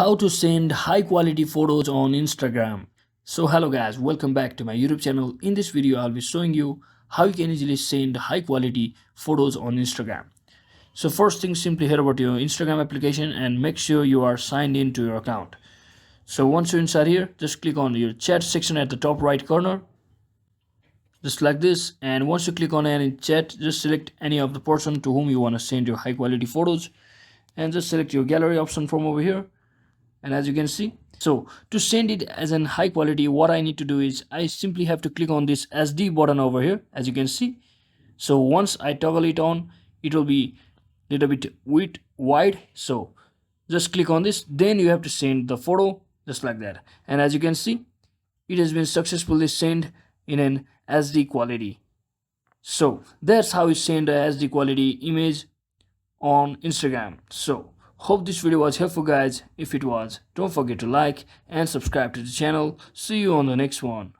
how to send high quality photos on Instagram. So hello guys, welcome back to my YouTube channel. In this video I'll be showing you how you can easily send high quality photos on Instagram. So first thing, simply head over to your Instagram application and make sure you are signed in to your account. So once you're inside here, just click on your chat section at the top right corner, just like this. And once you click on any chat, just select any of the person to whom you want to send your high quality photos, and just select your gallery option from over here. And as you can see, so to send it as an high quality, what I need to do is I simply have to click on this SD button over here, as you can see. So once I toggle it on, it will be a little bit wide. So just click on this, then you have to send the photo just like that. And as you can see, it has been successfully sent in an SD quality. So that's how you send a SD quality image on Instagram. So hope this video was helpful guys. If it was, don't forget to like and subscribe to the channel. See you on the next one.